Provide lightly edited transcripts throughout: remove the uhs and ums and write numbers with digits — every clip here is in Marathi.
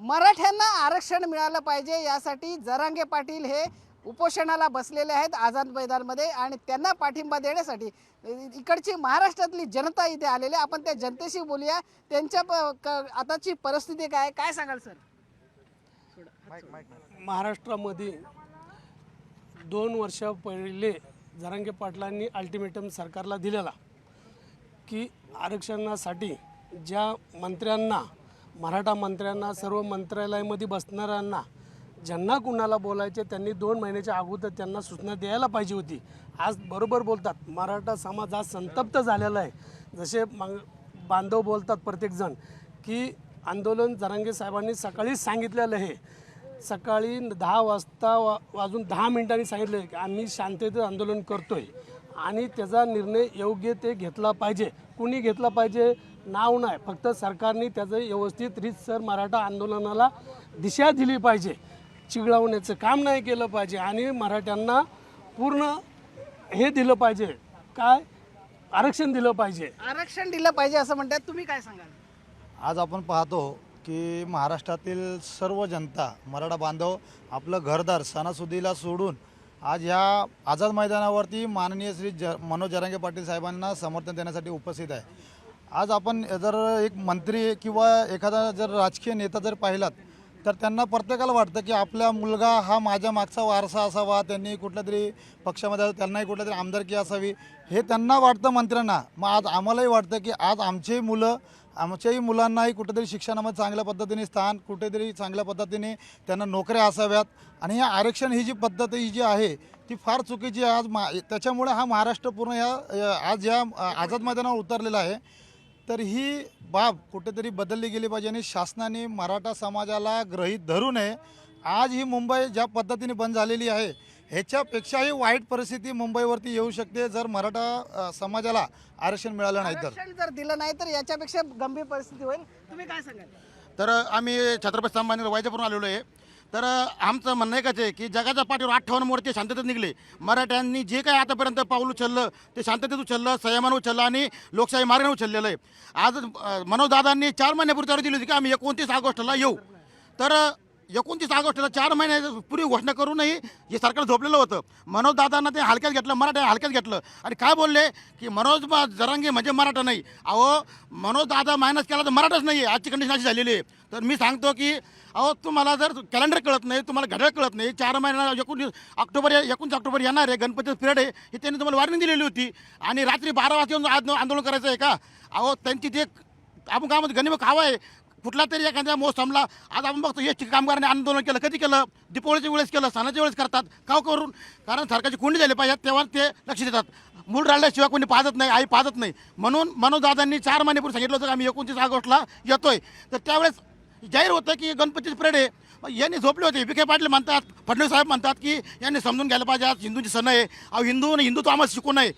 मराठ्यांना आरक्षण मिळालं पाहिजे यासाठी जरांगे पाटील हे उपोषणाला बसलेले आहेत आझाद मैदानमध्ये आणि त्यांना पाठिंबा देण्यासाठी इकडची महाराष्ट्रातली जनता इथे आलेली आहे। आपण त्या जनतेशी बोलूया, त्यांच्या आताची परिस्थिती काय सांगाल सर? महाराष्ट्रामध्ये 2 वर्ष पहिले जरांगे पाटलांनी अल्टिमेटम सरकारला दिलेला की आरक्षणासाठी ज्या मंत्र्यांना, मराठा मंत्र्यांना, सर्व मंत्रालयामध्ये बसणाऱ्यांना ज्यांना कुणाला बोलायचे त्यांनी 2 महिन्याच्या अगोदर त्यांना सूचना द्यायला पाहिजे होती। आज बरोबर बोलतात, मराठा समाज आज संतप्त झालेला आहे। जसे बांधव बोलतात प्रत्येकजण की आंदोलन जरांगे साहेबांनी सकाळीच सांगितलेलं आहे। सकाळी 10 वाजता वाजून 10 मिनिटांनी सांगितले की आम्ही शांततेत आंदोलन करतोय आणि त्याचा निर्णय योग्य ते घेतला पाहिजे। कुणी घेतला पाहिजे नाव नाही, फक्त सरकारने त्याचं व्यवस्थित रीतसर मराठा आंदोलनाला दिशा दिली पाहिजे। चिघळवण्याचं काम नाही केलं पाहिजे आणि मराठ्यांना पूर्ण हे दिलं पाहिजे, काय आरक्षण दिलं पाहिजे। आरक्षण दिलं पाहिजे असं म्हणतात, तुम्ही काय सांगाल? आज आपण पाहतो की महाराष्ट्रातील सर्व जनता, मराठा बांधव आपलं घरदार सणासुदीला सोडून आज ह्या आझाद मैदानावरती माननीय श्री मनोज जरांगे पाटील साहेबांना समर्थन देण्यासाठी उपस्थित आहे। आज आपण जर एक मंत्री किंवा एखादा जर राजकीय नेता जर पाहिलात तर त्यांना प्रत्येकाला वाटतं की आपला मुलगा हा माझ्या मागचा वारसा असावा, त्यांनी कुठल्या तरी पक्षामध्ये त्यांनाही कुठल्या तरी आमदारकी असावी हे त्यांना वाटतं मंत्र्यांना। मग आज आम्हालाही वाटतं की आज आमच्याही मुलांनाही कुठेतरी शिक्षणामध्ये चांगल्या पद्धतीने स्थान, कुठेतरी चांगल्या पद्धतीने त्यांना नोकऱ्या असाव्यात आणि हे आरक्षण ही जी पद्धत ही जी आहे ती फार चुकीची आहे। आज त्याच्यामुळे हा महाराष्ट्र पूर्ण आज या आझाद मैदानावर उतरलेला आहे। तर ही बाब कुठेतरी बदलली गेली पाहिजे आणि शासनाने मराठा समाजाला गृहीत धरू नये। आज ही मुंबई ज्या पद्धतीने बंद झालेली आहे ह्याच्यापेक्षाही वाईट परिस्थिती मुंबईवरती येऊ शकते जर मराठा समाजाला आरक्षण मिळालं नाही तर। आरक्षण जर दिलं नाही तर याच्यापेक्षा गंभीर परिस्थिती होईल, तुम्ही काय सांगाल? तर आम्ही छत्रपती संभाजीनगर वायजापूरून आलेलो आहे। तर आमचं म्हणणं एकच आहे की जगाच्या पाठीवर 58 मोर्चे शांततेत निघले। मराठ्यांनी जे काही आतापर्यंत पाऊल उचललं ते शांततेत उचललं, संयमानं उचललं आणि लोकशाही मार्गाने उचललेलं आहे। आज मनोजदादांनी 4 महिन्यापूर्वी तयारी दिली होती की आम्ही 29 ऑगस्टला येऊ। तर 29 ऑगस्टला 4 महिन्यापूर्वी घोषणा करूनही हे सरकार झोपलेलं होतं। मनोजदादांना ते हलक्यात घेतलं, मराठा हलक्यात घेतलं आणि काय बोलले की मनोज जरांगे म्हणजे मराठा नाही। अहो मनोजदादा मायनस केला तर मराठाच नाही आहे, आजची कंडिशन अशी झालेली आहे। तर मी सांगतो की अहो तुम्हाला जर कॅलेंडर कळत नाही, तुम्हाला घड्याळ कळत नाही, 4 महिन्याला 19 ऑक्टोबर येणार आहे, गणपतीचं पिरियड आहे, हे त्यांनी तुम्हाला वॉर्निंग दिलेली होती आणि रात्री 12 वाजता येऊन आंदोलन करायचं आहे का? अहो त्यांची ते आपण गावामध्ये गनिमत हवा आहे। कुठला तरी एखाद्या मोसमला आज आपण बघतो एस टी कामगारांनी आंदोलन केलं, कधी केलं? दीपावलीच्या वेळेस केलं, सणाच्या वेळेस करतात का करून? कारण सरकारची कोंडी झाली पाहिजे तेव्हा ते लक्ष देतात। मूळ राहिल्याशिवाय कोणी पाहत नाही, आई पाहत नाही। म्हणून मनोजदादांनी 4 महिन्यापूर्वी सांगितलं होतं की आम्ही 29 ऑगस्टला येतोय। तर त्यावेळेस जाहीर होतं की गणपतीचं पिरियड आहे। यांनी झोपले होते। विखे पाटील म्हणतात, फडणवीस साहेब म्हणतात की यांनी समजून घ्यायला पाहिजे आज हिंदूंची सण आहे। अहो हिंदुत्व आम्हाला शिकू नये।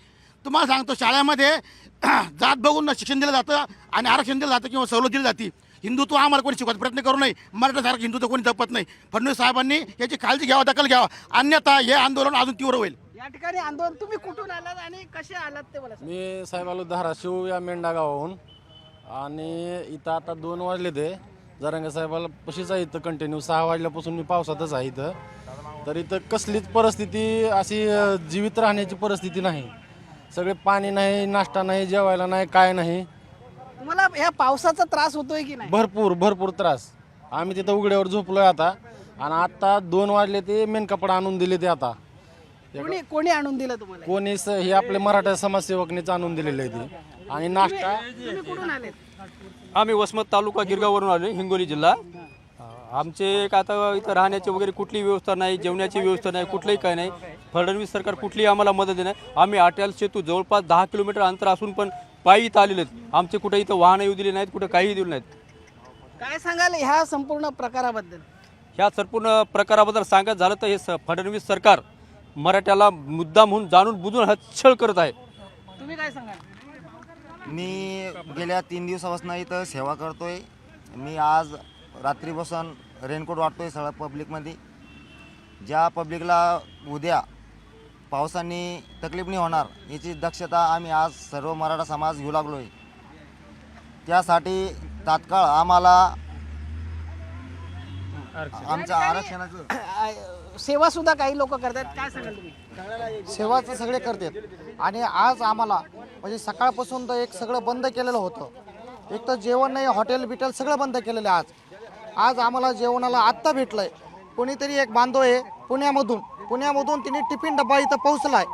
तुम्हाला सांगतो शाळेमध्ये जात बघून शिक्षण दिलं जातं आणि आरक्षण दिलं जातं किंवा सवलत दिली जाते। हिंदुत्व आम्हाला कोणी शिकवायचा प्रयत्न करू नये। मराठासारखं हिंदुत्व कोणी जपत नाही। फडणवीस साहेबांनी याची काळजी घ्यावा, दखल घ्यावा, अन्यथा हे आंदोलन अजून तीव्र होईल। या ठिकाणी आंदोलन तुम्ही कुठून आलात आणि कसे आलात ते मला सांगा. मी साहेब आलो धाराशिव या मेंढा गावाहून आणि इथं आता 2 वाजले ते जरांगे साहेबाला पशीच आहे इथं कंटिन्यू 6 वाजल्यापासून मी पावसातच आहे इथं। तर इथं कसलीच परिस्थिती अशी जीवित राहण्याची परिस्थिती नाही। सगळे पाणी नाही, नाश्ता नाही, जेवायला नाही, काय नाही। तुम्हाला या पावसाचा त्रास होतोय की नाही? भरपूर त्रास। आम्ही तिथं उघड्यावर झोपलोय आता आणि आता 2 वाजले ते मेन कपडा आणून दिले ते आता कोणी आणून दिलं तुम्हाला? कोणीच हे आपले मराठा समाजसेवकनेच आणून दिलेले आहे ते। आणि नाश्ता तुम्ही कुठून आलेत? आम्ही वसमत तालुका गिरगाववरून आलो, हिंगोली जिल्हा। आमचे एक आता इथं राहण्याची वगैरे कुठलीही व्यवस्था नाही, जेवणाची व्यवस्था नाही, कुठलंही काय नाही। फडणवीस सरकार कुठलीही आम्हाला मदत नाही। आम्ही अटल सेतू जवळपास 10 किलोमीटर अंतर असून पण पायी इथं आलेले आहेत। आमचे कुठे इथं वाहन येऊ दिले नाहीत, कुठं काही दिले नाहीत। काय सांगाल ह्या संपूर्ण प्रकाराबद्दल? ह्या संपूर्ण प्रकाराबद्दल सांगायचं झालं तर हे फडणवीस सरकार मराठ्याला मुद्दाम म्हणून जाणून बुजून छळ करत आहे। तुम्ही काय सांगाल? मी गेल्या 3 दिवसापासून इथं सेवा करतोय। मी आज रात्रीपासून रेनकोट वाटतोय सगळ्या पब्लिकमध्ये। ज्या पब्लिकला उद्या पावसाने तकलीफ नाही होणार याची दक्षता आम्ही आज सर्व मराठा समाज घेऊ लागलो आहे। त्यासाठी तात्काळ आम्हाला आमचं आरक्षणाचं सेवा सुद्धा काही लोक करतात, काय सांगाल तुम्ही? सेवाचं सगळे करतात आणि आज आम्हाला म्हणजे सकाळपासून तर एक सगळं बंद केलेलं होतं. एक तर जेवण नाही, हॉटेल बिटेल सगळं बंद केलेलं आहे आज आम्हाला जेवणाला आत्ता भेटलंय. कोणीतरी एक बांधव आहे पुण्यामधून तिने टिफिन डब्बा इथं पोहोचलाय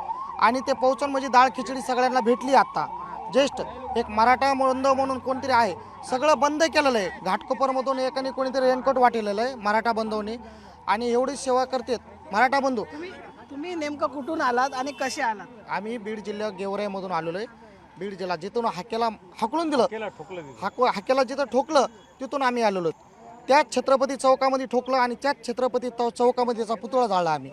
आणि ते पोहोचून म्हणजे डाळ खिचडी सगळ्यांना भेटली. आत्ता ज्येष्ठ एक मराठा बांधव म्हणून कोणतरी आहे, सगळं बंद केलेलं आहे. घाटकोपरमधून एकाने कोणीतरी रेनकोट वाटलेलं आहे मराठा बंधूंनी आणि एवढी सेवा करतात मराठा बंधू. तुम्ही नेमकं कुठून आलात आणि कसे आलात? आम्ही बीड जिल्ह्यात गेवराईमधून आलेलो आहे. बीड जिल्हा जिथून हाक्याला हाकलून दिलं, हाक्याला जिथं ठोकलं तिथून आम्ही आलेलो. त्याच छत्रपती चौकामध्ये ठोकलं आणि त्याच छत्रपती चौकामध्ये त्याचा पुतळा जाळला आम्ही.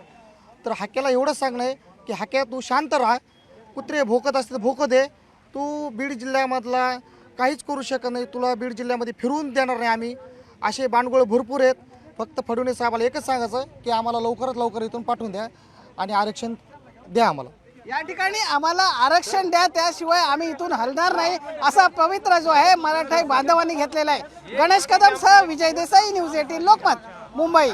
तर हाक्याला एवढंच सांगणं आहे की हाक्या तू शांत राहा, कुत्रे भोकत असते भोकत दे, तू बीड जिल्ह्यामधला काहीच करू शकत नाही, तुला बीड जिल्ह्यामध्ये फिरवून देणार नाही आम्ही. असे बांडगोळ भरपूर आहेत. फक्त फडणवीस साहेबाला एकच सांगायचं की आम्हाला लवकरात लवकर इथून पाठवून द्या आणि आरक्षण द्या आम्हाला. या ठिकाणी आम्हाला आरक्षण द्या, त्याशिवाय आम्ही इथून हलणार नाही असा पवित्रा जो आहे मराठा बांधवांनी घेतलेला आहे. गणेश कदम सह विजय देसाई, न्यूज 18 लोकमत, मुंबई.